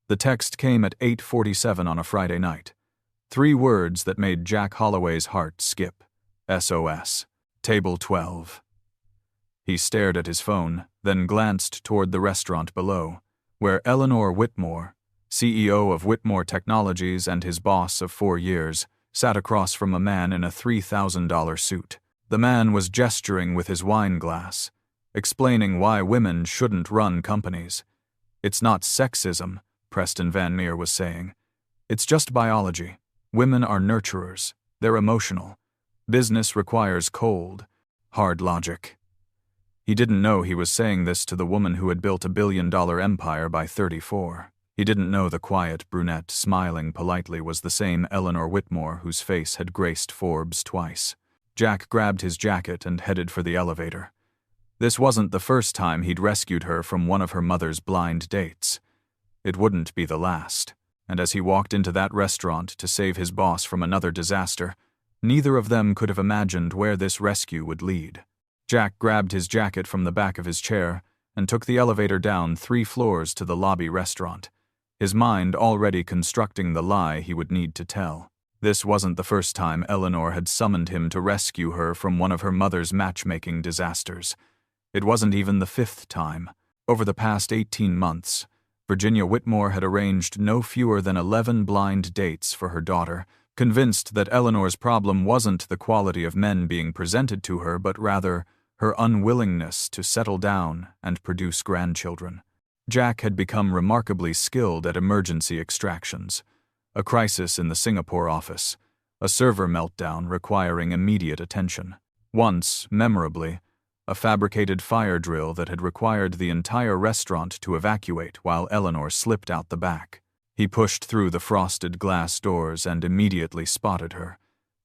The text came at 8:47 on a Friday night. 3 words that made Jack Holloway's heart skip. SOS. Table 12. He stared at his phone, then glanced toward the restaurant below, where Eleanor Whitmore, CEO of Whitmore Technologies and his boss of 4 years, sat across from a man in a $3,000 suit. The man was gesturing with his wine glass, explaining why women shouldn't run companies. "It's not sexism," Preston Van Meer was saying. "It's just biology. Women are nurturers. They're emotional. Business requires cold, hard logic." He didn't know he was saying this to the woman who had built a billion-dollar empire by 34. He didn't know the quiet brunette smiling politely was the same Eleanor Whitmore whose face had graced Forbes twice. Jack grabbed his jacket and headed for the elevator. This wasn't the first time he'd rescued her from one of her mother's blind dates. It wouldn't be the last, and as he walked into that restaurant to save his boss from another disaster, neither of them could have imagined where this rescue would lead. Jack grabbed his jacket from the back of his chair and took the elevator down 3 floors to the lobby restaurant, his mind already constructing the lie he would need to tell. This wasn't the first time Eleanor had summoned him to rescue her from one of her mother's matchmaking disasters. It wasn't even the 5th time. Over the past 18 months, Virginia Whitmore had arranged no fewer than 11 blind dates for her daughter, convinced that Eleanor's problem wasn't the quality of men being presented to her, but rather her unwillingness to settle down and produce grandchildren. Jack had become remarkably skilled at emergency extractions. A crisis in the Singapore office, a server meltdown requiring immediate attention. Once, memorably, a fabricated fire drill that had required the entire restaurant to evacuate while Eleanor slipped out the back. He pushed through the frosted glass doors and immediately spotted her,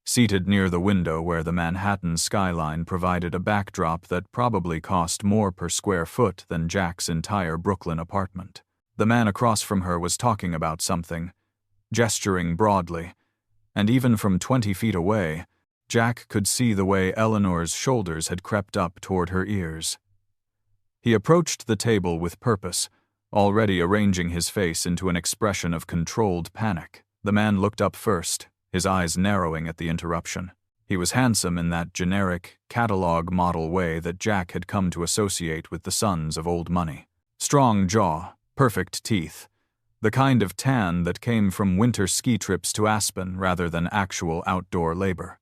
seated near the window where the Manhattan skyline provided a backdrop that probably cost more per square foot than Jack's entire Brooklyn apartment. The man across from her was talking about something, gesturing broadly, and even from 20 feet away, Jack could see the way Eleanor's shoulders had crept up toward her ears. He approached the table with purpose, already arranging his face into an expression of controlled panic. The man looked up first, his eyes narrowing at the interruption. He was handsome in that generic, catalog model way that Jack had come to associate with the sons of old money. Strong jaw, perfect teeth, the kind of tan that came from winter ski trips to Aspen rather than actual outdoor labor.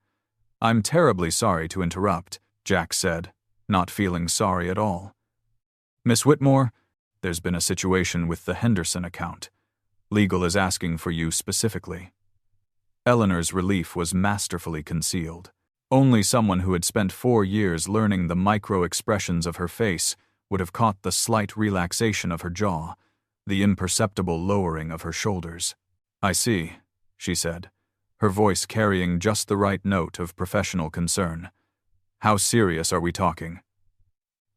"I'm terribly sorry to interrupt," Jack said, not feeling sorry at all. "Miss Whitmore, there's been a situation with the Henderson account. Legal is asking for you specifically." Eleanor's relief was masterfully concealed. Only someone who had spent 4 years learning the micro-expressions of her face would have caught the slight relaxation of her jaw, the imperceptible lowering of her shoulders. "I see," she said, her voice carrying just the right note of professional concern. "How serious are we talking?"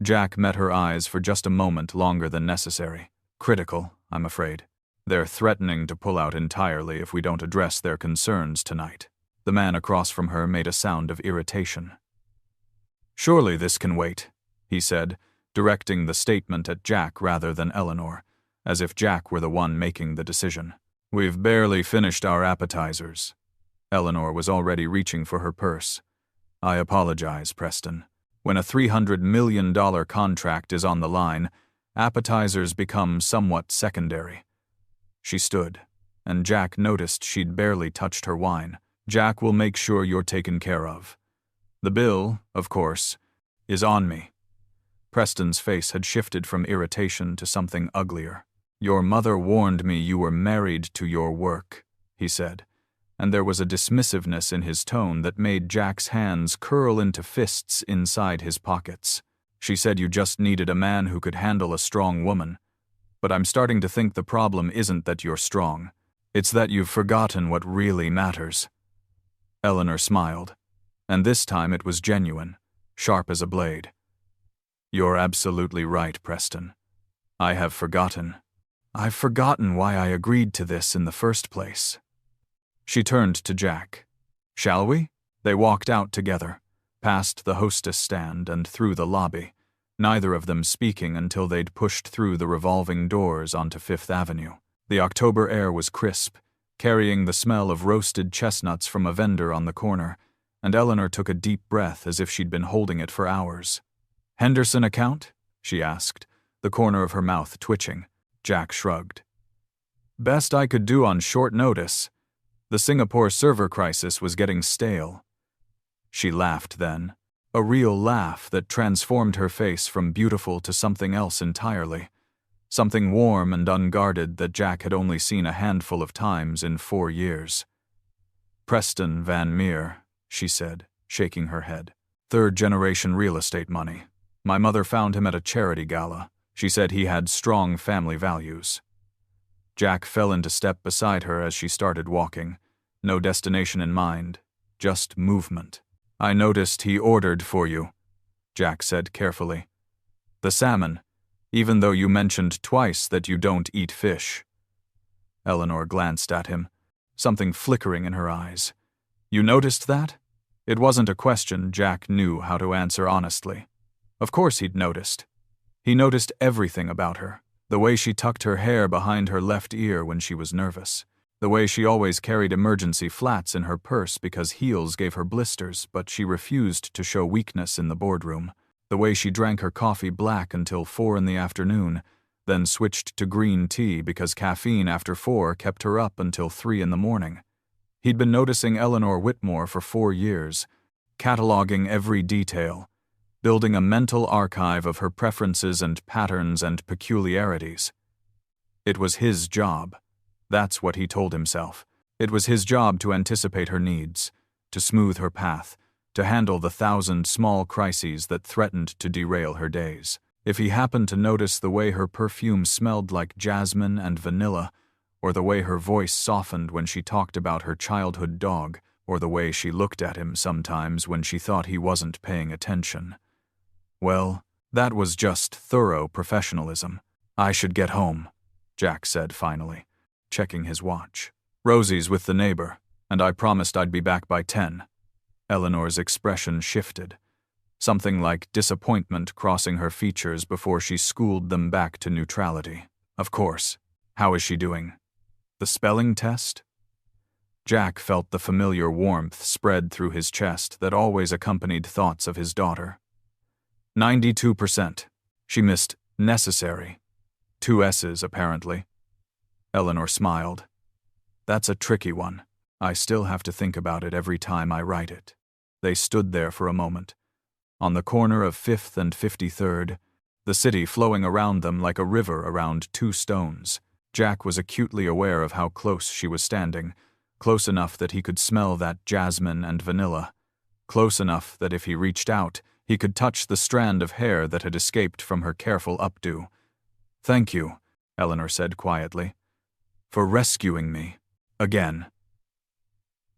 Jack met her eyes for just a moment longer than necessary. "Critical, I'm afraid. They're threatening to pull out entirely if we don't address their concerns tonight." The man across from her made a sound of irritation. "Surely this can wait," he said, directing the statement at Jack rather than Eleanor, as if Jack were the one making the decision. "We've barely finished our appetizers." Eleanor was already reaching for her purse. "I apologize, Preston. When a $300 million contract is on the line, appetizers become somewhat secondary." She stood, and Jack noticed she'd barely touched her wine. "Jack will make sure you're taken care of. The bill, of course, is on me." Preston's face had shifted from irritation to something uglier. "Your mother warned me you were married to your work," he said, and there was a dismissiveness in his tone that made Jack's hands curl into fists inside his pockets. "She said you just needed a man who could handle a strong woman. But I'm starting to think the problem isn't that you're strong. It's that you've forgotten what really matters." Eleanor smiled, and this time it was genuine, sharp as a blade. "You're absolutely right, Preston. I have forgotten. I've forgotten why I agreed to this in the first place." She turned to Jack. "Shall we?" They walked out together, past the hostess stand and through the lobby, neither of them speaking until they'd pushed through the revolving doors onto Fifth Avenue. The October air was crisp, carrying the smell of roasted chestnuts from a vendor on the corner, and Eleanor took a deep breath as if she'd been holding it for hours. "Henderson account?" she asked, the corner of her mouth twitching. Jack shrugged. "Best I could do on short notice. The Singapore server crisis was getting stale." She laughed then, a real laugh that transformed her face from beautiful to something else entirely, something warm and unguarded that Jack had only seen a handful of times in 4 years. "Preston Van Meer," she said, shaking her head. "Third-generation real estate money. My mother found him at a charity gala. She said he had strong family values." Jack fell into step beside her as she started walking, no destination in mind, just movement. "I noticed he ordered for you," Jack said carefully. "The salmon, even though you mentioned twice that you don't eat fish." Eleanor glanced at him, something flickering in her eyes. "You noticed that?" It wasn't a question Jack knew how to answer honestly. Of course he'd noticed. He noticed everything about her. The way she tucked her hair behind her left ear when she was nervous. The way she always carried emergency flats in her purse because heels gave her blisters, but she refused to show weakness in the boardroom. The way she drank her coffee black until 4 in the afternoon, then switched to green tea because caffeine after 4 kept her up until 3 in the morning. He'd been noticing Eleanor Whitmore for 4 years, cataloging every detail, building a mental archive of her preferences and patterns and peculiarities. It was his job. That's what he told himself. It was his job to anticipate her needs, to smooth her path, to handle the 1,000 small crises that threatened to derail her days. If he happened to notice the way her perfume smelled like jasmine and vanilla, or the way her voice softened when she talked about her childhood dog, or the way she looked at him sometimes when she thought he wasn't paying attention. Well, that was just thorough professionalism. "I should get home," Jack said finally, checking his watch. "Rosie's with the neighbor, and I promised I'd be back by 10. Eleanor's expression shifted, something like disappointment crossing her features before she schooled them back to neutrality. "Of course. How is she doing? The spelling test?" Jack felt the familiar warmth spread through his chest that always accompanied thoughts of his daughter. 92%. She missed necessary. 2 S's, apparently. Eleanor smiled. "That's a tricky one. I still have to think about it every time I write it." They stood there for a moment, on the corner of 5th and 53rd, the city flowing around them like a river around 2 stones. Jack was acutely aware of how close she was standing, close enough that he could smell that jasmine and vanilla, close enough that if he reached out, he could touch the strand of hair that had escaped from her careful updo. "Thank you," Eleanor said quietly, "for rescuing me. Again."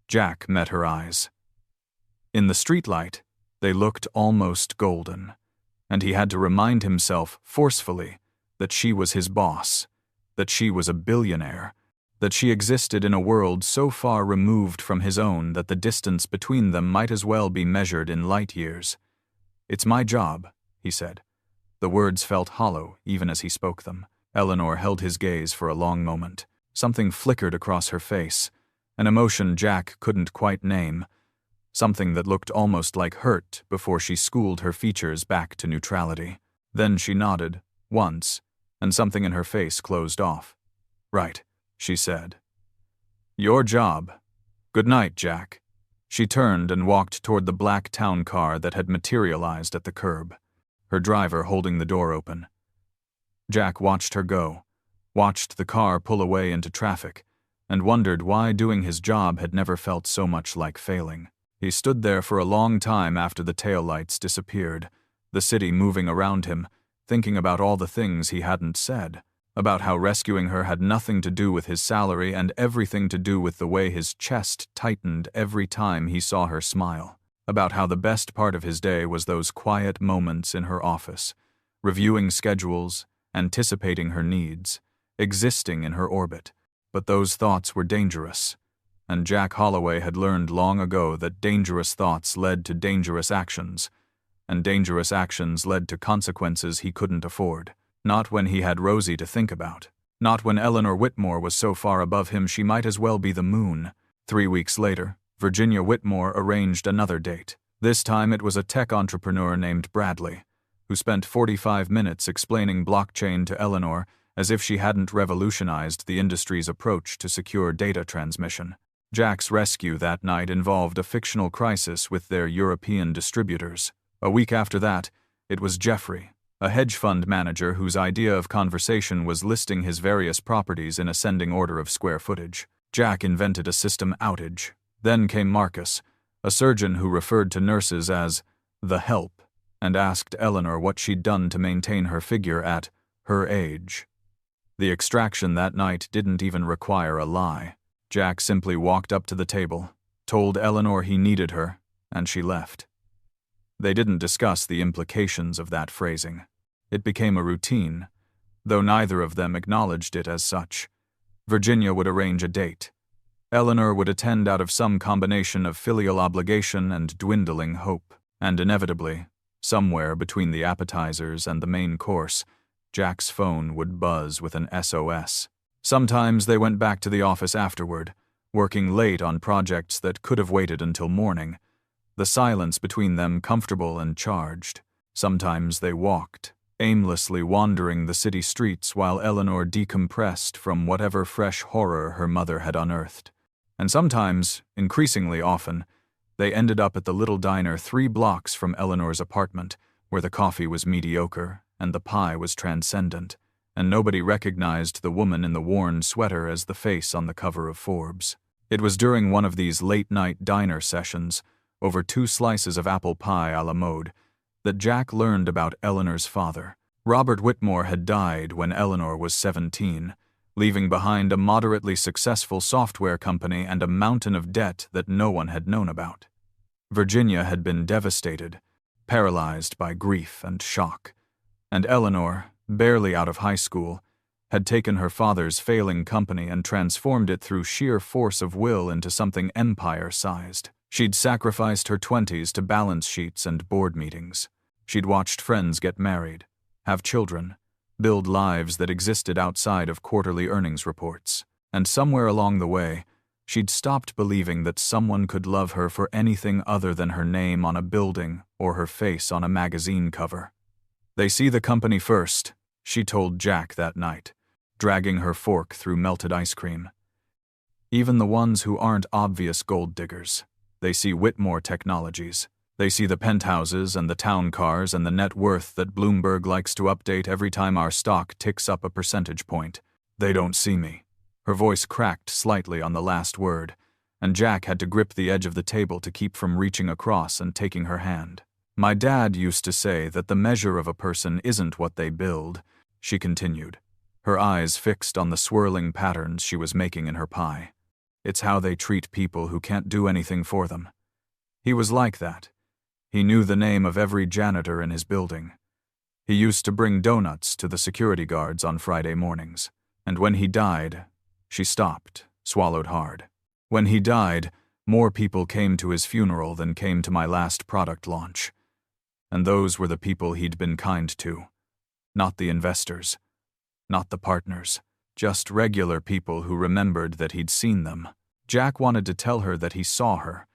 Jack met her eyes. In the streetlight, they looked almost golden, and he had to remind himself forcefully that she was his boss, that she was a billionaire, that she existed in a world so far removed from his own that the distance between them might as well be measured in light years. "It's my job," he said. The words felt hollow even as he spoke them. Eleanor held his gaze for a long moment. Something flickered across her face, an emotion Jack couldn't quite name, something that looked almost like hurt before she schooled her features back to neutrality. Then she nodded, once, and something in her face closed off. "Right," she said. "Your job. Good night, Jack." She turned and walked toward the black town car that had materialized at the curb, her driver holding the door open. Jack watched her go, watched the car pull away into traffic, and wondered why doing his job had never felt so much like failing. He stood there for a long time after the taillights disappeared, the city moving around him, thinking about all the things he hadn't said, about how rescuing her had nothing to do with his salary and everything to do with the way his chest tightened every time he saw her smile, about how the best part of his day was those quiet moments in her office, reviewing schedules, anticipating her needs, existing in her orbit. But those thoughts were dangerous, and Jack Holloway had learned long ago that dangerous thoughts led to dangerous actions, and dangerous actions led to consequences he couldn't afford. Not when he had Rosie to think about. Not when Eleanor Whitmore was so far above him she might as well be the moon. 3 weeks later, Virginia Whitmore arranged another date. This time it was a tech entrepreneur named Bradley, who spent 45 minutes explaining blockchain to Eleanor as if she hadn't revolutionized the industry's approach to secure data transmission. Jack's rescue that night involved a fictional crisis with their European distributors. A week after that, it was Jeffrey, a hedge fund manager whose idea of conversation was listing his various properties in ascending order of square footage. Jack invented a system outage. Then came Marcus, a surgeon who referred to nurses as the help, and asked Eleanor what she'd done to maintain her figure at her age. The extraction that night didn't even require a lie. Jack simply walked up to the table, told Eleanor he needed her, and she left. They didn't discuss the implications of that phrasing. It became a routine, though neither of them acknowledged it as such. Virginia would arrange a date. Eleanor would attend out of some combination of filial obligation and dwindling hope, and inevitably, somewhere between the appetizers and the main course, Jack's phone would buzz with an SOS. Sometimes they went back to the office afterward, working late on projects that could have waited until morning, the silence between them comfortable and charged. Sometimes they walked, aimlessly wandering the city streets while Eleanor decompressed from whatever fresh horror her mother had unearthed. And sometimes, increasingly often, they ended up at the little diner 3 blocks from Eleanor's apartment, where the coffee was mediocre and the pie was transcendent, and nobody recognized the woman in the worn sweater as the face on the cover of Forbes. It was during one of these late-night diner sessions, over 2 slices of apple pie a la mode, that Jack learned about Eleanor's father. Robert Whitmore had died when Eleanor was 17, leaving behind a moderately successful software company and a mountain of debt that no one had known about. Virginia had been devastated, paralyzed by grief and shock, and Eleanor, barely out of high school, had taken her father's failing company and transformed it through sheer force of will into something empire-sized. She'd sacrificed her 20s to balance sheets and board meetings. She'd watched friends get married, have children, build lives that existed outside of quarterly earnings reports. And somewhere along the way, she'd stopped believing that someone could love her for anything other than her name on a building or her face on a magazine cover. "They see the company first," she told Jack that night, dragging her fork through melted ice cream. "Even the ones who aren't obvious gold diggers. They see Whitmore Technologies. They see the penthouses and the town cars and the net worth that Bloomberg likes to update every time our stock ticks up a percentage point. They don't see me." Her voice cracked slightly on the last word, and Jack had to grip the edge of the table to keep from reaching across and taking her hand. "My dad used to say that the measure of a person isn't what they build," she continued, her eyes fixed on the swirling patterns she was making in her pie. "It's how they treat people who can't do anything for them." He was like that. He knew the name of every janitor in his building. He used to bring donuts to the security guards on Friday mornings. And when he died, she stopped, swallowed hard. When he died, more people came to his funeral than came to my last product launch. And those were the people he'd been kind to. Not the investors. Not the partners. Just regular people who remembered that he'd seen them. Jack wanted to tell her that he saw her,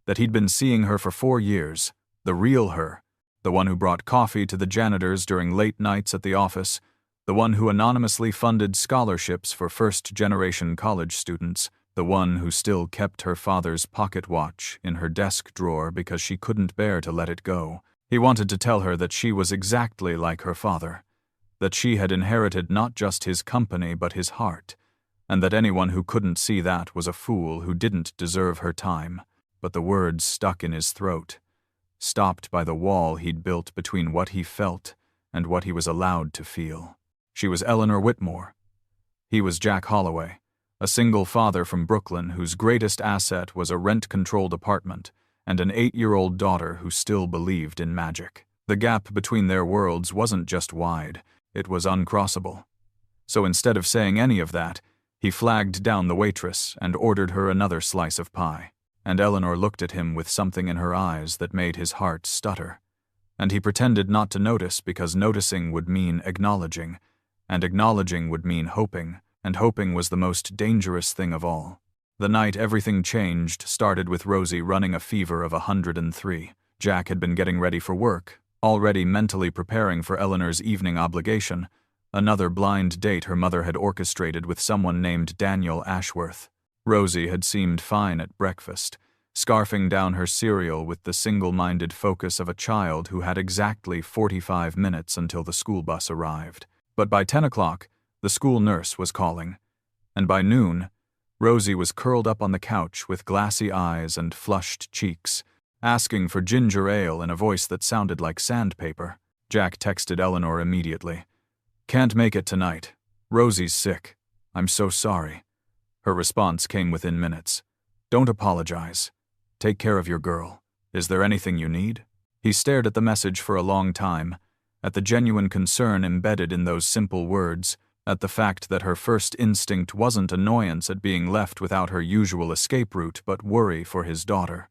that he'd been seeing her for 4 years, the real her, the one who brought coffee to the janitors during late nights at the office, the one who anonymously funded scholarships for first-generation college students, the one who still kept her father's pocket watch in her desk drawer because she couldn't bear to let it go. He wanted to tell her that she was exactly like her father, that she had inherited not just his company but his heart, and that anyone who couldn't see that was a fool who didn't deserve her time. But the words stuck in his throat, stopped by the wall he'd built between what he felt and what he was allowed to feel. She was Eleanor Whitmore. He was Jack Holloway, a single father from Brooklyn whose greatest asset was a rent-controlled apartment and an 8-year-old daughter who still believed in magic. The gap between their worlds wasn't just wide, it was uncrossable. So instead of saying any of that, he flagged down the waitress and ordered her another slice of pie. And Eleanor looked at him with something in her eyes that made his heart stutter. And he pretended not to notice because noticing would mean acknowledging, and acknowledging would mean hoping, and hoping was the most dangerous thing of all. The night everything changed started with Rosie running a fever of 103. Jack had been getting ready for work, already mentally preparing for Eleanor's evening obligation, another blind date her mother had orchestrated with someone named Daniel Ashworth. Rosie had seemed fine at breakfast, scarfing down her cereal with the single-minded focus of a child who had exactly 45 minutes until the school bus arrived. But by 10 o'clock, the school nurse was calling, and by noon, Rosie was curled up on the couch with glassy eyes and flushed cheeks, asking for ginger ale in a voice that sounded like sandpaper. Jack texted Eleanor immediately. "Can't make it tonight. Rosie's sick. I'm so sorry." Her response came within minutes. "Don't apologize. Take care of your girl. Is there anything you need?" He stared at the message for a long time, at the genuine concern embedded in those simple words, at the fact that her first instinct wasn't annoyance at being left without her usual escape route but worry for his daughter.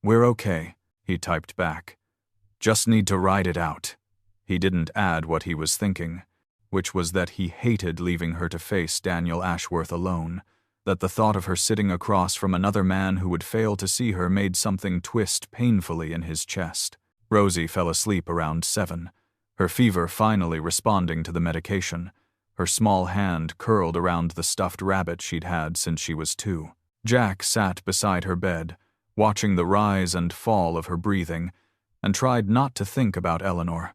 "We're okay," he typed back. "Just need to ride it out." He didn't add what he was thinking, which was that he hated leaving her to face Daniel Ashworth alone, that the thought of her sitting across from another man who would fail to see her made something twist painfully in his chest. Rosie fell asleep around 7, her fever finally responding to the medication, her small hand curled around the stuffed rabbit she'd had since she was 2. Jack sat beside her bed, watching the rise and fall of her breathing, and tried not to think about Eleanor,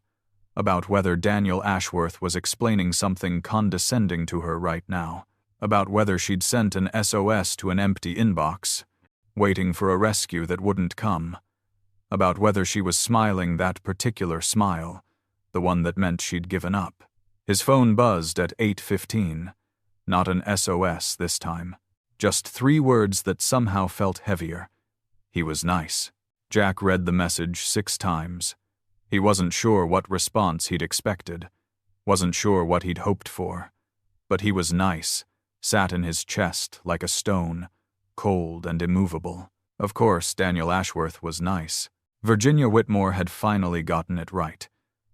about whether Daniel Ashworth was explaining something condescending to her right now, about whether she'd sent an SOS to an empty inbox, waiting for a rescue that wouldn't come, about whether she was smiling that particular smile, the one that meant she'd given up. His phone buzzed at 8:15. Not an SOS this time. Just 3 words that somehow felt heavier. He was nice. Jack read the message 6 times. He wasn't sure what response he'd expected, wasn't sure what he'd hoped for, but he was nice, sat in his chest like a stone, cold and immovable. Of course, Daniel Ashworth was nice. Virginia Whitmore had finally gotten it right.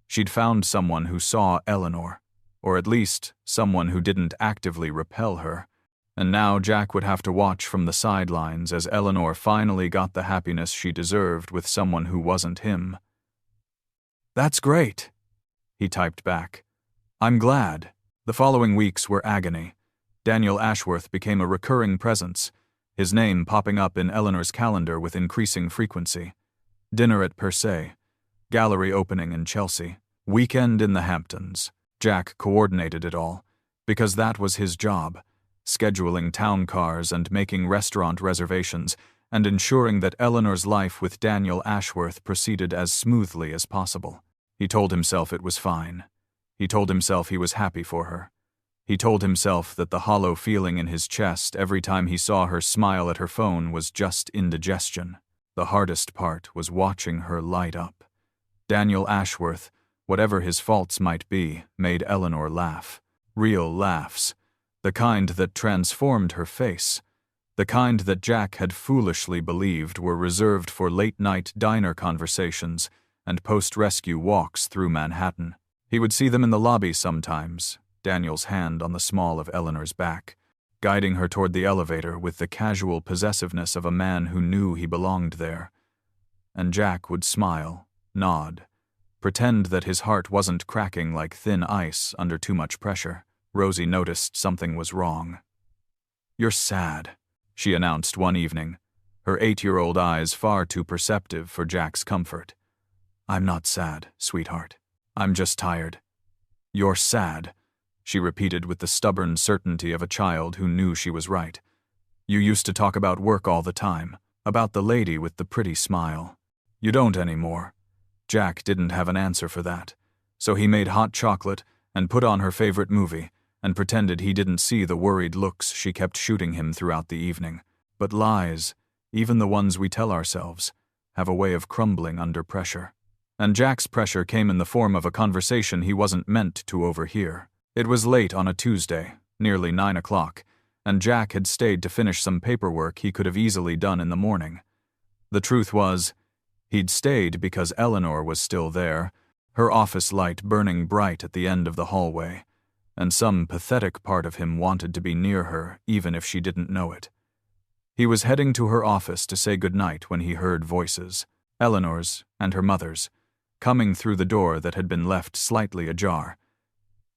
She'd found someone who saw Eleanor, or at least someone who didn't actively repel her, and now Jack would have to watch from the sidelines as Eleanor finally got the happiness she deserved with someone who wasn't him. "That's great," he typed back. "I'm glad." The following weeks were agony. Daniel Ashworth became a recurring presence, his name popping up in Eleanor's calendar with increasing frequency. Dinner at Per Se, gallery opening in Chelsea, weekend in the Hamptons. Jack coordinated it all, because that was his job, scheduling town cars and making restaurant reservations, and ensuring that Eleanor's life with Daniel Ashworth proceeded as smoothly as possible. He told himself it was fine. He told himself he was happy for her. He told himself that the hollow feeling in his chest every time he saw her smile at her phone was just indigestion. The hardest part was watching her light up. Daniel Ashworth, whatever his faults might be, made Eleanor laugh. Real laughs. The kind that transformed her face. The kind that Jack had foolishly believed were reserved for late-night diner conversations and post-rescue walks through Manhattan. He would see them in the lobby sometimes, Daniel's hand on the small of Eleanor's back, guiding her toward the elevator with the casual possessiveness of a man who knew he belonged there. And Jack would smile, nod, pretend that his heart wasn't cracking like thin ice under too much pressure. Rosie noticed something was wrong. "You're sad," she announced one evening, her 8-year-old eyes far too perceptive for Jack's comfort. "I'm not sad, sweetheart. I'm just tired." "You're sad," she repeated with the stubborn certainty of a child who knew she was right. "You used to talk about work all the time, about the lady with the pretty smile. You don't anymore." Jack didn't have an answer for that, so he made hot chocolate and put on her favorite movie and pretended he didn't see the worried looks she kept shooting him throughout the evening. But lies, even the ones we tell ourselves, have a way of crumbling under pressure. And Jack's pressure came in the form of a conversation he wasn't meant to overhear. It was late on a Tuesday, nearly 9 o'clock, and Jack had stayed to finish some paperwork he could have easily done in the morning. The truth was, he'd stayed because Eleanor was still there, her office light burning bright at the end of the hallway, and some pathetic part of him wanted to be near her even if she didn't know it. He was heading to her office to say goodnight when he heard voices, Eleanor's and her mother's, coming through the door that had been left slightly ajar.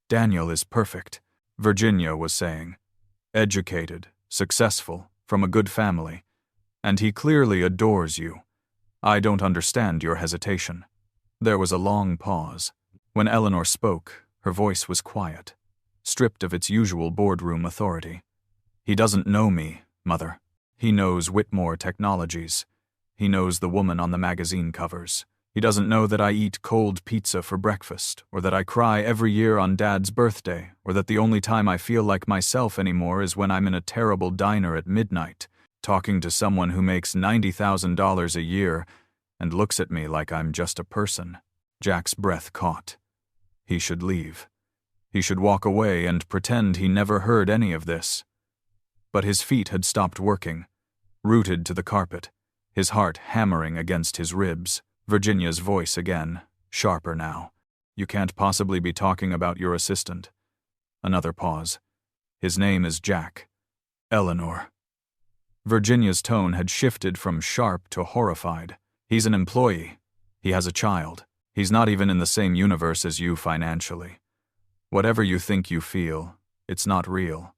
"Daniel is perfect," Virginia was saying. "Educated, successful, from a good family, and he clearly adores you. I don't understand your hesitation." There was a long pause. When Eleanor spoke, her voice was quiet, stripped of its usual boardroom authority. "He doesn't know me, Mother. He knows Whitmore Technologies. He knows the woman on the magazine covers. He doesn't know that I eat cold pizza for breakfast, or that I cry every year on Dad's birthday, or that the only time I feel like myself anymore is when I'm in a terrible diner at midnight, talking to someone who makes $90,000 a year and looks at me like I'm just a person." Jack's breath caught. He should leave. He should walk away and pretend he never heard any of this. But his feet had stopped working, rooted to the carpet, his heart hammering against his ribs. Virginia's voice again, sharper now. "You can't possibly be talking about your assistant." Another pause. "His name is Jack. Eleanor." Virginia's tone had shifted from sharp to horrified. "He's an employee. He has a child. He's not even in the same universe as you financially. Whatever you think you feel, it's not real.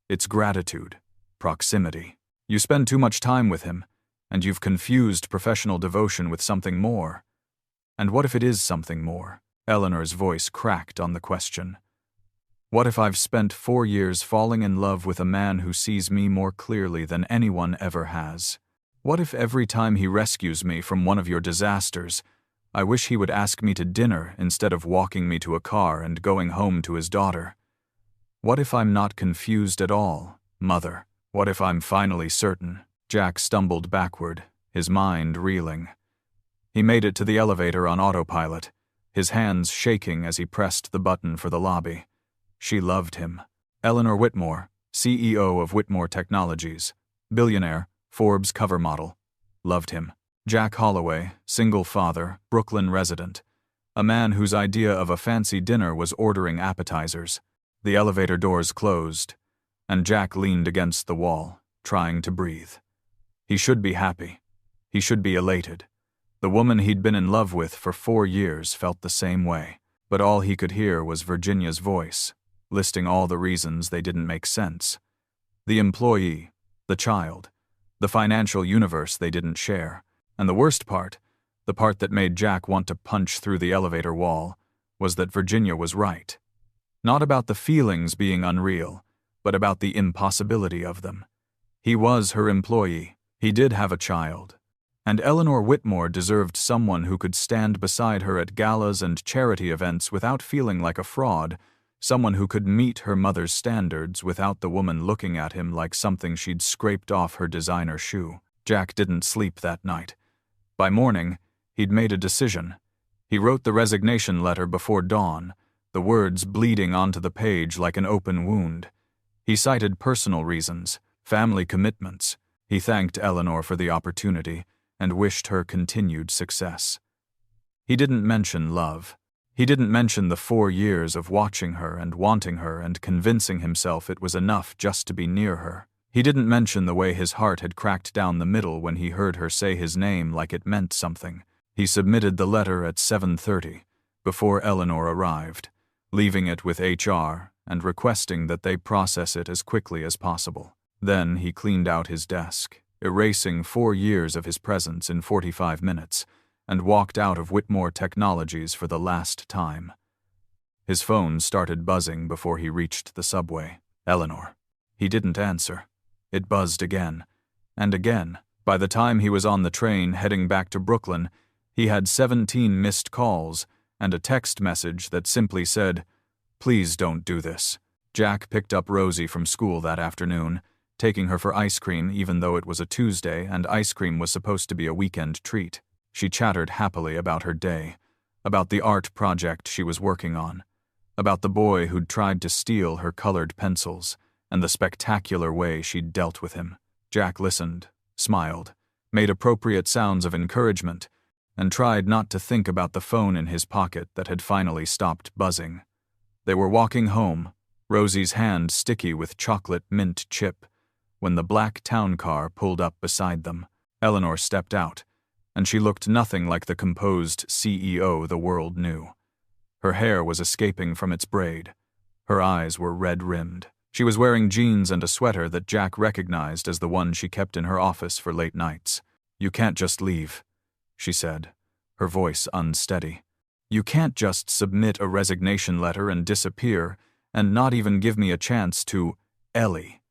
It's gratitude, proximity. You spend too much time with him, and you've confused professional devotion with something more. And what if it is something more?" Eleanor's voice cracked on the question. "What if I've spent 4 years falling in love with a man who sees me more clearly than anyone ever has? What if every time he rescues me from one of your disasters, I wish he would ask me to dinner instead of walking me to a car and going home to his daughter? What if I'm not confused at all, Mother? What if I'm finally certain?" Jack stumbled backward, his mind reeling. He made it to the elevator on autopilot, his hands shaking as he pressed the button for the lobby. She loved him. Eleanor Whitmore, CEO of Whitmore Technologies, Billionaire, Forbes cover model, loved him. Jack Holloway, single father, Brooklyn resident, a man whose idea of a fancy dinner was ordering appetizers. The elevator doors closed, and Jack leaned against the wall, trying to breathe. He should be happy. He should be elated. The woman he'd been in love with for 4 years felt the same way, but all he could hear was Virginia's voice, listing all the reasons they didn't make sense. The employee, the child, the financial universe they didn't share, and the worst part, the part that made Jack want to punch through the elevator wall, was that Virginia was right. Not about the feelings being unreal, but about the impossibility of them. He was her employee. He did have a child. And Eleanor Whitmore deserved someone who could stand beside her at galas and charity events without feeling like a fraud, someone who could meet her mother's standards without the woman looking at him like something she'd scraped off her designer shoe. Jack didn't sleep that night. By morning, he'd made a decision. He wrote the resignation letter before dawn, the words bleeding onto the page like an open wound. He cited personal reasons, family commitments. He thanked Eleanor for the opportunity and wished her continued success. He didn't mention love. He didn't mention the 4 years of watching her and wanting her and convincing himself it was enough just to be near her. He didn't mention the way his heart had cracked down the middle when he heard her say his name like it meant something. He submitted the letter at 7:30, before Eleanor arrived, leaving it with HR and requesting that they process it as quickly as possible. Then he cleaned out his desk, erasing 4 years of his presence in 45 minutes, and walked out of Whitmore Technologies for the last time. His phone started buzzing before he reached the subway. Eleanor. He didn't answer. It buzzed again, and again. By the time he was on the train heading back to Brooklyn, he had 17 missed calls and a text message that simply said, "Please don't do this." Jack picked up Rosie from school that afternoon, taking her for ice cream even though it was a Tuesday and ice cream was supposed to be a weekend treat. She chattered happily about her day, about the art project she was working on, about the boy who'd tried to steal her colored pencils, and the spectacular way she'd dealt with him. Jack listened, smiled, made appropriate sounds of encouragement, and tried not to think about the phone in his pocket that had finally stopped buzzing. They were walking home, Rosie's hand sticky with chocolate mint chip, when the black town car pulled up beside them. Eleanor stepped out, and she looked nothing like the composed CEO the world knew. Her hair was escaping from its braid. Her eyes were red-rimmed. She was wearing jeans and a sweater that Jack recognized as the one she kept in her office for late nights. "You can't just leave," she said, her voice unsteady. "You can't just submit a resignation letter and disappear and not even give me a chance to Ellie."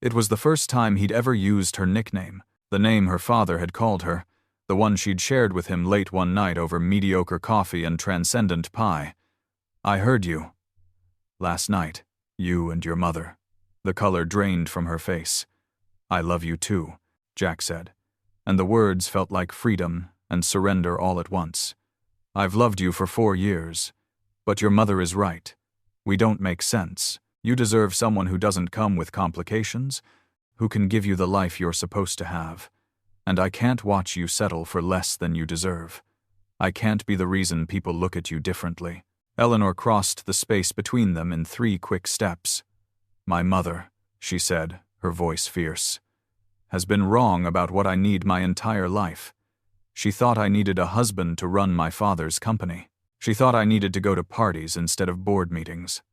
It was the first time he'd ever used her nickname, the name her father had called her, the one she'd shared with him late one night over mediocre coffee and transcendent pie. "I heard you. Last night, you and your mother." The color drained from her face. "I love you too," Jack said, and the words felt like freedom and surrender all at once. "I've loved you for 4 years, but your mother is right. We don't make sense. You deserve someone who doesn't come with complications, who can give you the life you're supposed to have. And I can't watch you settle for less than you deserve. I can't be the reason people look at you differently." Eleanor crossed the space between them in 3 quick steps. "My mother," she said, her voice fierce, "has been wrong about what I need my entire life. She thought I needed a husband to run my father's company. She thought I needed to go to parties instead of board meetings.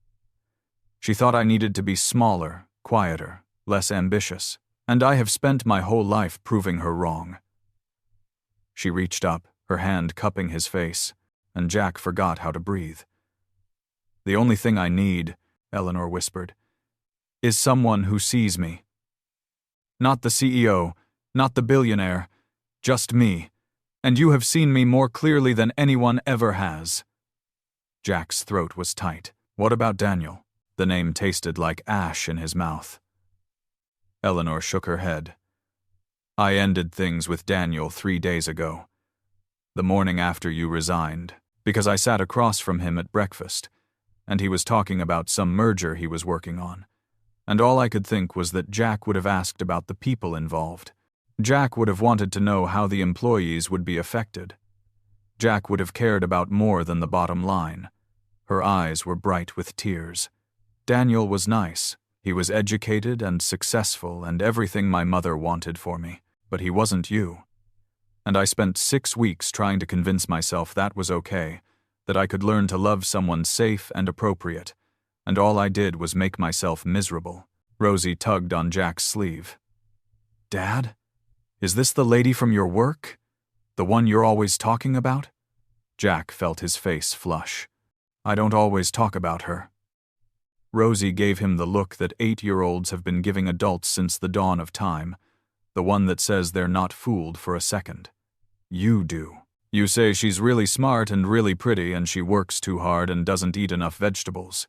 She thought I needed to be smaller, quieter, less ambitious, and I have spent my whole life proving her wrong." She reached up, her hand cupping his face, and Jack forgot how to breathe. "The only thing I need," Eleanor whispered, "is someone who sees me. Not the CEO, not the billionaire, just me. And you have seen me more clearly than anyone ever has." Jack's throat was tight. "What about Daniel?" The name tasted like ash in his mouth. Eleanor shook her head. "I ended things with Daniel 3 days ago. The morning after you resigned, because I sat across from him at breakfast, and he was talking about some merger he was working on. And all I could think was that Jack would have asked about the people involved. Jack would have wanted to know how the employees would be affected. Jack would have cared about more than the bottom line." Her eyes were bright with tears. "Daniel was nice. He was educated and successful and everything my mother wanted for me. But he wasn't you. And I spent 6 weeks trying to convince myself that was okay, that I could learn to love someone safe and appropriate. And all I did was make myself miserable." Rosie tugged on Jack's sleeve. "Dad? Is this the lady from your work? The one you're always talking about?" Jack felt his face flush. "I don't always talk about her." Rosie gave him the look that 8-year-olds have been giving adults since the dawn of time, the one that says they're not fooled for a second. "You do. You say she's really smart and really pretty and she works too hard and doesn't eat enough vegetables."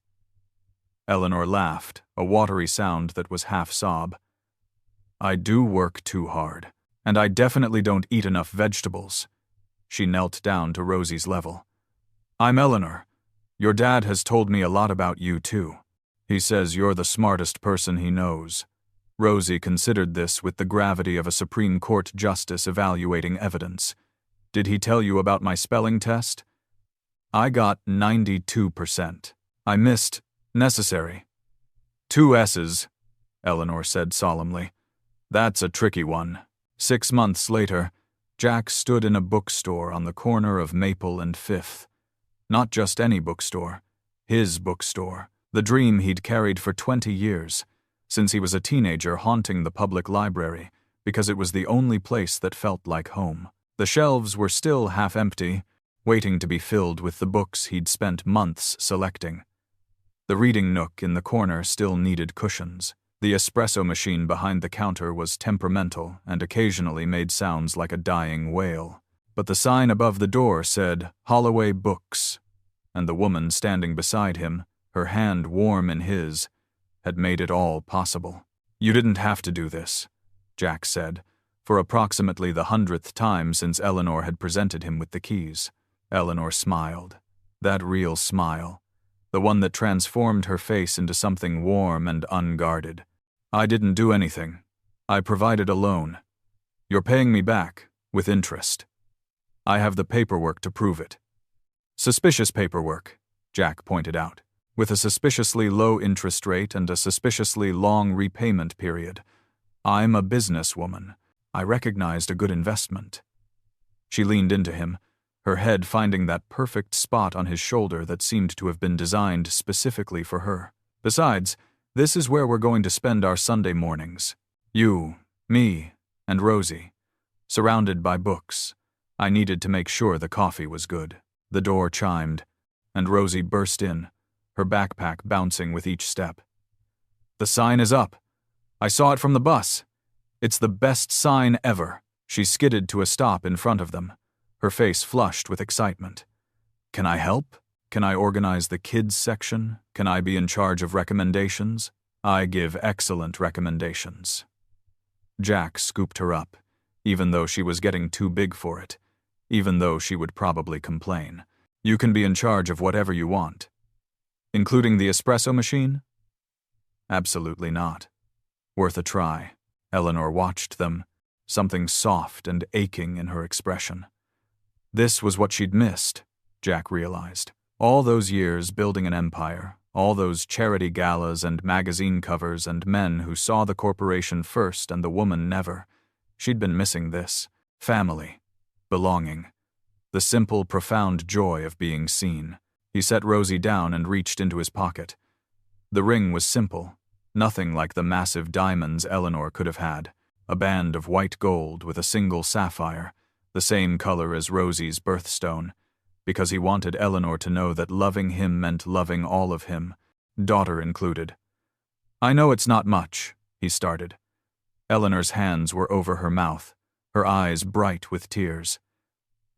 Eleanor laughed, a watery sound that was half sob. "I do work too hard. And I definitely don't eat enough vegetables." She knelt down to Rosie's level. "I'm Eleanor. Your dad has told me a lot about you, too. He says you're the smartest person he knows." Rosie considered this with the gravity of a Supreme Court justice evaluating evidence. "Did he tell you about my spelling test?" "I got 92%. I missed necessary. 2 S's," Eleanor said solemnly. "That's a tricky one." 6 months later, Jack stood in a bookstore on the corner of Maple and 5th. Not just any bookstore, his bookstore, the dream he'd carried for 20 years, since he was a teenager haunting the public library, because it was the only place that felt like home. The shelves were still half empty, waiting to be filled with the books he'd spent months selecting. The reading nook in the corner still needed cushions. The espresso machine behind the counter was temperamental and occasionally made sounds like a dying whale. But the sign above the door said, "Holloway Books," and the woman standing beside him, her hand warm in his, had made it all possible. "You didn't have to do this," Jack said, for approximately the 100th time since Eleanor had presented him with the keys. Eleanor smiled. That real smile. The one that transformed her face into something warm and unguarded. "I didn't do anything. I provided a loan. You're paying me back, with interest. I have the paperwork to prove it." "Suspicious paperwork," Jack pointed out. with a suspiciously low interest rate and a suspiciously long repayment period. I'm a businesswoman. I recognized a good investment. She leaned into him, her head finding that perfect spot on his shoulder that seemed to have been designed specifically for her. Besides, this is where we're going to spend our Sunday mornings. You, me, and Rosie, surrounded by books. I needed to make sure the coffee was good. The door chimed, and Rosie burst in, her backpack bouncing with each step. The sign is up. I saw it from the bus. It's the best sign ever. She skidded to a stop in front of them, her face flushed with excitement. Can I help? Can I organize the kids section? Can I be in charge of recommendations? I give excellent recommendations. Jack scooped her up, even though she was getting too big for it, even though she would probably complain. You can be in charge of whatever you want. Including the espresso machine? Absolutely not. Worth a try. Eleanor watched them, something soft and aching in her expression. This was what she'd missed, Jack realized. All those years building an empire, all those charity galas and magazine covers and men who saw the corporation first and the woman never. She'd been missing this. Family. Belonging. The simple, profound joy of being seen. He set Rosie down and reached into his pocket. The ring was simple, nothing like the massive diamonds Eleanor could have had. A band of white gold with a single sapphire, the same color as Rosie's birthstone, because he wanted Eleanor to know that loving him meant loving all of him, daughter included. I know it's not much, he started. Eleanor's hands were over her mouth, her eyes bright with tears.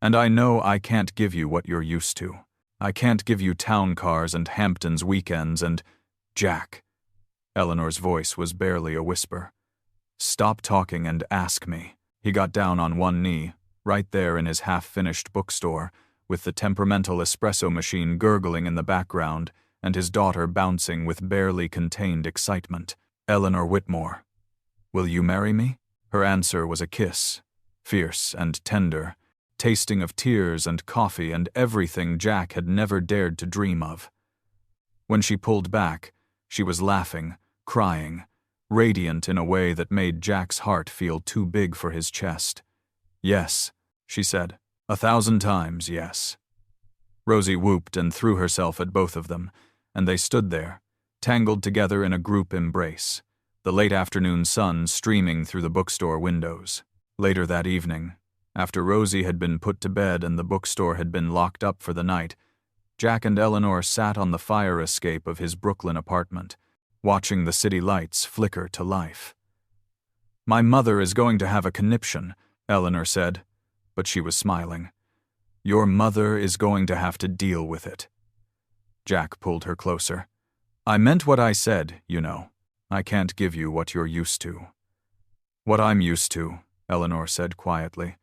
And I know I can't give you what you're used to. I can't give you town cars and Hamptons weekends and… Jack. Eleanor's voice was barely a whisper. Stop talking and ask me. He got down on one knee, right there in his half-finished bookstore, with the temperamental espresso machine gurgling in the background and his daughter bouncing with barely contained excitement. Eleanor Whitmore. Will you marry me? Her answer was a kiss, fierce and tender, tasting of tears and coffee and everything Jack had never dared to dream of. When she pulled back, she was laughing, crying, radiant in a way that made Jack's heart feel too big for his chest. Yes, she said. 1,000 times yes. Rosie whooped and threw herself at both of them, and they stood there, tangled together in a group embrace, the late afternoon sun streaming through the bookstore windows. Later that evening, after Rosie had been put to bed and the bookstore had been locked up for the night, Jack and Eleanor sat on the fire escape of his Brooklyn apartment, watching the city lights flicker to life. My mother is going to have a conniption, Eleanor said, but she was smiling. Your mother is going to have to deal with it. Jack pulled her closer. I meant what I said, you know. I can't give you what you're used to. What I'm used to, Eleanor said quietly,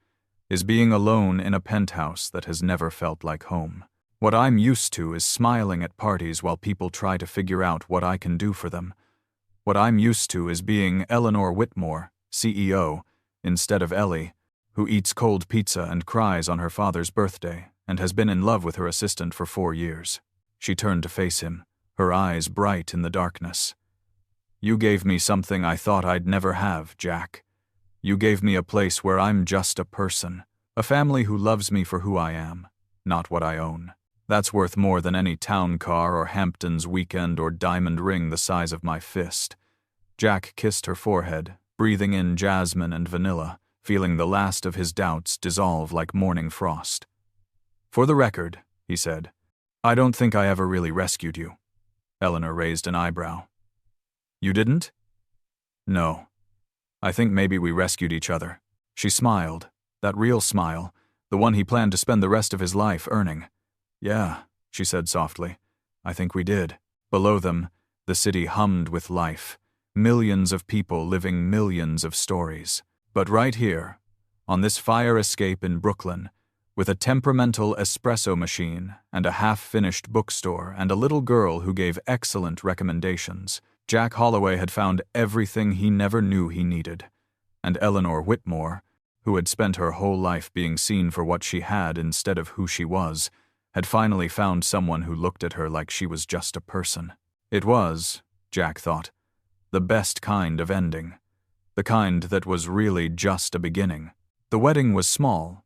is being alone in a penthouse that has never felt like home. What I'm used to is smiling at parties while people try to figure out what I can do for them. What I'm used to is being Eleanor Whitmore, CEO, instead of Ellie, who eats cold pizza and cries on her father's birthday and has been in love with her assistant for 4 years. She turned to face him, her eyes bright in the darkness. You gave me something I thought I'd never have, Jack. You gave me a place where I'm just a person, a family who loves me for who I am, not what I own. That's worth more than any town car or Hamptons weekend or diamond ring the size of my fist. Jack kissed her forehead, breathing in jasmine and vanilla, feeling the last of his doubts dissolve like morning frost. For the record, he said, I don't think I ever really rescued you. Eleanor raised an eyebrow. You didn't? No. I think maybe we rescued each other. She smiled, that real smile, the one he planned to spend the rest of his life earning. Yeah, she said softly. I think we did. Below them, the city hummed with life, millions of people living millions of stories. But right here, on this fire escape in Brooklyn, with a temperamental espresso machine and a half-finished bookstore and a little girl who gave excellent recommendations, Jack Holloway had found everything he never knew he needed. And Eleanor Whitmore, who had spent her whole life being seen for what she had instead of who she was, had finally found someone who looked at her like she was just a person. It was, Jack thought, the best kind of ending. The kind that was really just a beginning. The wedding was small,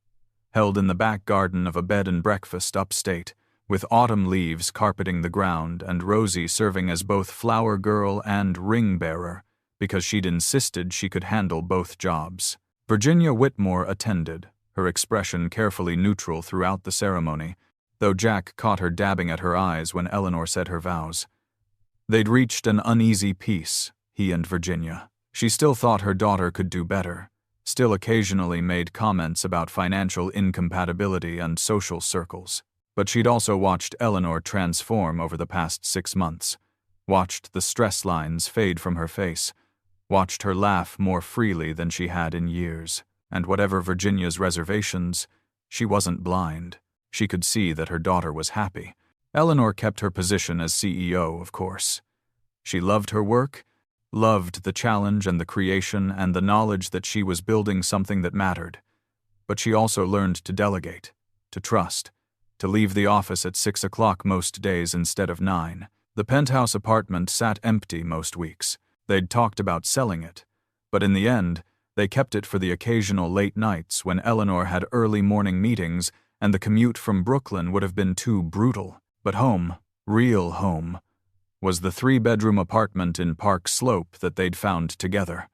held in the back garden of a bed and breakfast upstate, with autumn leaves carpeting the ground and Rosie serving as both flower girl and ring bearer, because she'd insisted she could handle both jobs. Virginia Whitmore attended, her expression carefully neutral throughout the ceremony, though Jack caught her dabbing at her eyes when Eleanor said her vows. They'd reached an uneasy peace, he and Virginia. She still thought her daughter could do better, still occasionally made comments about financial incompatibility and social circles. But she'd also watched Eleanor transform over the past 6 months, watched the stress lines fade from her face, watched her laugh more freely than she had in years. And whatever Virginia's reservations, she wasn't blind. She could see that her daughter was happy. Eleanor kept her position as CEO, of course. She loved her work, loved the challenge and the creation and the knowledge that she was building something that mattered. But she also learned to delegate, to trust, to leave the office at 6 o'clock most days instead of 9. The penthouse apartment sat empty most weeks. They'd talked about selling it, but in the end, they kept it for the occasional late nights when Eleanor had early morning meetings and the commute from Brooklyn would have been too brutal. But home, real home, was the 3-bedroom apartment in Park Slope that they'd found together.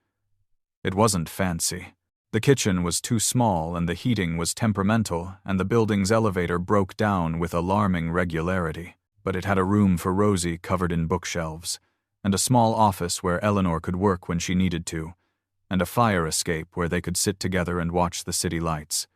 It wasn't fancy. The kitchen was too small and the heating was temperamental and the building's elevator broke down with alarming regularity. But it had a room for Rosie covered in bookshelves, and a small office where Eleanor could work when she needed to, and a fire escape where they could sit together and watch the city lights.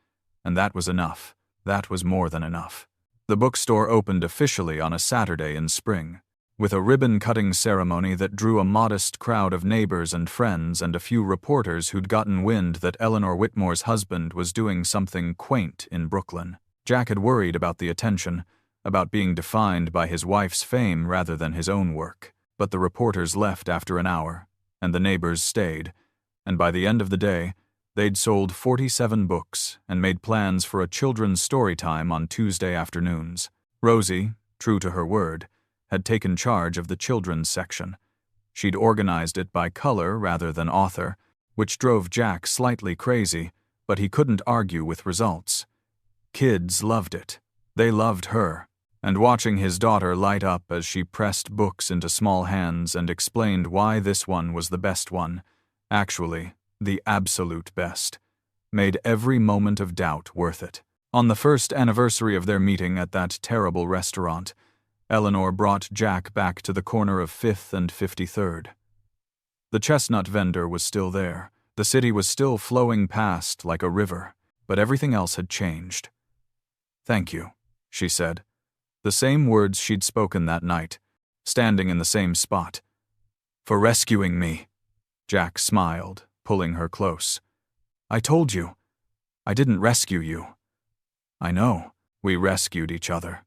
And that was enough. That was more than enough. The bookstore opened officially on a Saturday in spring, with a ribbon-cutting ceremony that drew a modest crowd of neighbors and friends and a few reporters who'd gotten wind that Eleanor Whitmore's husband was doing something quaint in Brooklyn. Jack had worried about the attention, about being defined by his wife's fame rather than his own work. But the reporters left after an hour, and the neighbors stayed, and by the end of the day, they'd sold 47 books and made plans for a children's story time on Tuesday afternoons. Rosie, true to her word, had taken charge of the children's section. She'd organized it by color rather than author, which drove Jack slightly crazy, but he couldn't argue with results. Kids loved it. They loved her. And watching his daughter light up as she pressed books into small hands and explained why this one was the best one, actually, the absolute best, made every moment of doubt worth it. On the first anniversary of their meeting at that terrible restaurant, Eleanor brought Jack back to the corner of 5th and 53rd. The chestnut vendor was still there. The city was still flowing past like a river, but everything else had changed. "Thank you," she said. The same words she'd spoken that night, standing in the same spot. "For rescuing me." Jack smiled, pulling her close. "I told you. I didn't rescue you." "I know. We rescued each other."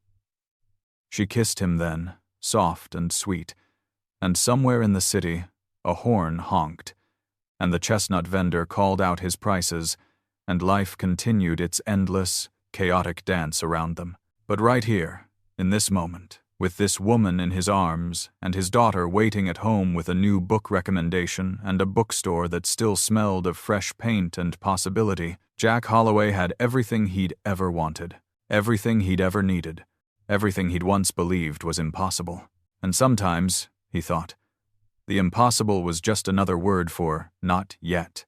She kissed him then, soft and sweet, and somewhere in the city, a horn honked, and the chestnut vendor called out his prices, and life continued its endless, chaotic dance around them. But right here, in this moment, with this woman in his arms and his daughter waiting at home with a new book recommendation and a bookstore that still smelled of fresh paint and possibility, Jack Holloway had everything he'd ever wanted, everything he'd ever needed, everything he'd once believed was impossible. And sometimes, he thought, the impossible was just another word for not yet.